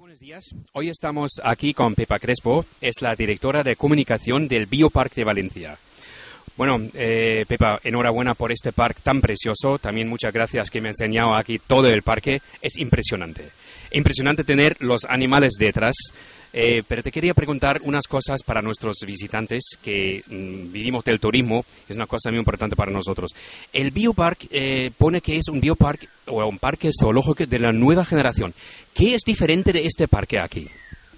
Buenos días. Hoy estamos aquí con Pepa Crespo, es la directora de comunicación del Bioparque de Valencia. Bueno, Pepa, enhorabuena por este parque tan precioso. También muchas gracias que me ha enseñado aquí todo el parque. Es impresionante. Impresionante tener los animales detrás. Pero te quería preguntar unas cosas para nuestros visitantes que vivimos del turismo. Es una cosa muy importante para nosotros. El bioparque pone que es un bioparque o un parque zoológico de la nueva generación. ¿Qué es diferente de este parque aquí?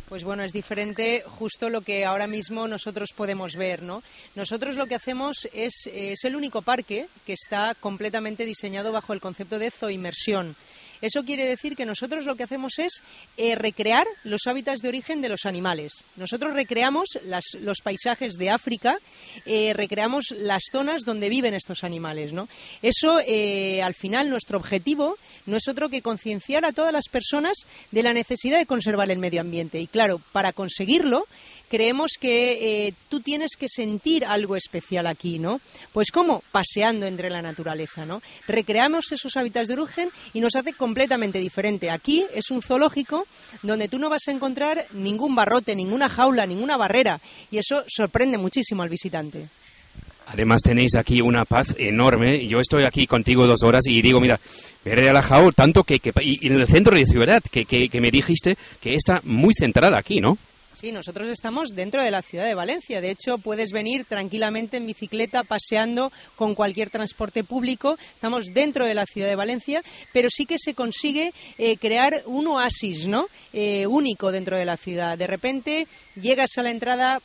Pues bueno, es diferente justo lo que ahora mismo nosotros podemos ver, ¿no? Nosotros lo que hacemos es el único parque que está completamente diseñado bajo el concepto de zooinmersión. Eso quiere decir que nosotros lo que hacemos es recrear los hábitats de origen de los animales. Nosotros recreamos los paisajes de África, recreamos las zonas donde viven estos animales, ¿no? Eso, al final, nuestro objetivo no es otro que concienciar a todas las personas de la necesidad de conservar el medio ambiente. Y claro, para conseguirlo, creemos que tú tienes que sentir algo especial aquí, ¿no? Pues ¿cómo? Paseando entre la naturaleza, ¿no? Recreamos esos hábitats de origen y nos hace completamente diferente. Aquí es un zoológico donde tú no vas a encontrar ningún barrote, ninguna jaula, ninguna barrera, y eso sorprende muchísimo al visitante. Además tenéis aquí una paz enorme. Yo estoy aquí contigo 2 horas y digo, mira, me he relajado tanto y en el centro de ciudad que me dijiste que está muy centrada aquí, ¿no? Sí, nosotros estamos dentro de la ciudad de Valencia. De hecho, puedes venir tranquilamente en bicicleta, paseando con cualquier transporte público. Estamos dentro de la ciudad de Valencia, pero sí que se consigue crear un oasis, ¿no? Único dentro de la ciudad. De repente llegas a la entrada,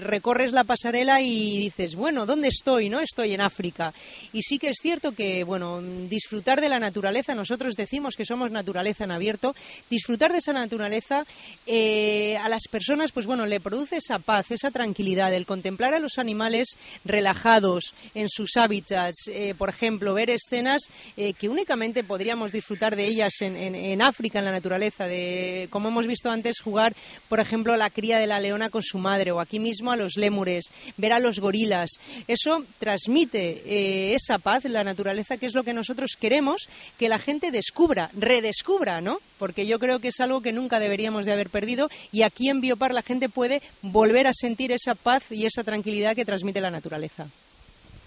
recorres la pasarela y dices, bueno, ¿dónde estoy? No estoy en África. Y sí que es cierto que, bueno, disfrutar de la naturaleza, nosotros decimos que somos naturaleza en abierto, disfrutar de esa naturaleza a las personas, pues bueno, le produce esa paz, esa tranquilidad, el contemplar a los animales relajados en sus hábitats, por ejemplo, ver escenas que únicamente podríamos disfrutar de ellas en África, en la naturaleza, de como hemos visto antes, jugar, por ejemplo, la cría de la leona con su madre, o aquí mismo a los lémures, ver a los gorilas. Eso transmite esa paz, la naturaleza, que es lo que nosotros queremos que la gente descubra, redescubra, ¿no? Porque yo creo que es algo que nunca deberíamos de haber perdido, y aquí en Biopar la gente puede volver a sentir esa paz y esa tranquilidad que transmite la naturaleza.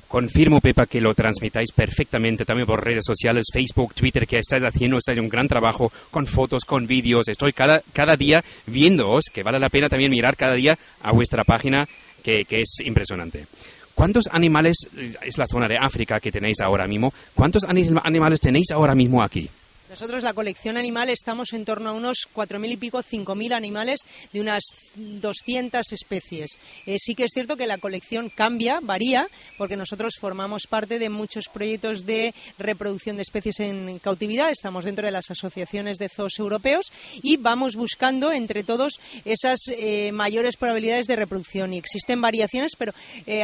Confirmo, Pepa, que lo transmitáis perfectamente también por redes sociales, Facebook, Twitter, que estáis haciendo un gran trabajo con fotos, con vídeos. Estoy cada día viéndoos, que vale la pena también mirar cada día a vuestra página, que es impresionante. ¿Cuántos animales, es la zona de África que tenéis ahora mismo, cuántos animales tenéis ahora mismo aquí? Nosotros, la colección animal, estamos en torno a unos 4.000 y pico, 5.000 animales de unas 200 especies. Sí que es cierto que la colección cambia, varía, porque nosotros formamos parte de muchos proyectos de reproducción de especies en cautividad, estamos dentro de las asociaciones de zoos europeos y vamos buscando entre todos esas mayores probabilidades de reproducción. Y existen variaciones, pero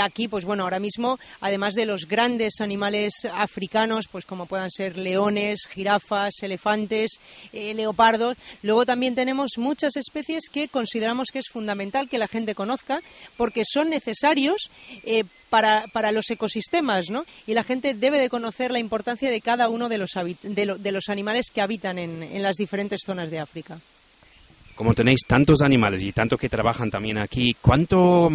aquí, pues bueno, ahora mismo, además de los grandes animales africanos, pues como puedan ser leones, jirafas, elefantes, leopardos. Luego también tenemos muchas especies que consideramos que es fundamental que la gente conozca porque son necesarios para los ecosistemas, ¿no? Y la gente debe de conocer la importancia de cada uno de los animales que habitan en las diferentes zonas de África. Como tenéis tantos animales y tanto que trabajan también aquí, ¿cuánto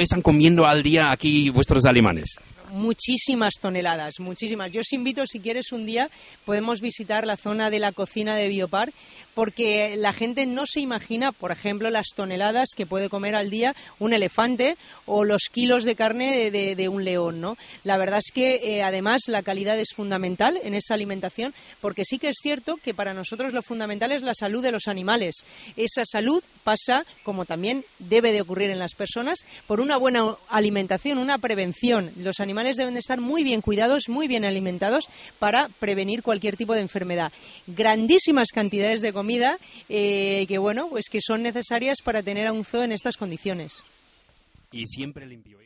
están comiendo al día aquí vuestros alemanes? Muchísimas toneladas, muchísimas. Yo os invito, si quieres, un día podemos visitar la zona de la cocina de Biopar, porque la gente no se imagina, por ejemplo, las toneladas que puede comer al día un elefante o los kilos de carne de un león, ¿no? La verdad es que, además, la calidad es fundamental en esa alimentación, porque sí que es cierto que para nosotros lo fundamental es la salud de los animales. Esa salud pasa, como también debe de ocurrir en las personas, por una buena alimentación, una prevención. Los animales deben de estar muy bien cuidados, muy bien alimentados para prevenir cualquier tipo de enfermedad. Grandísimas cantidades de comida que bueno, pues que son necesarias para tener a un zoo en estas condiciones. Y siempre limpio.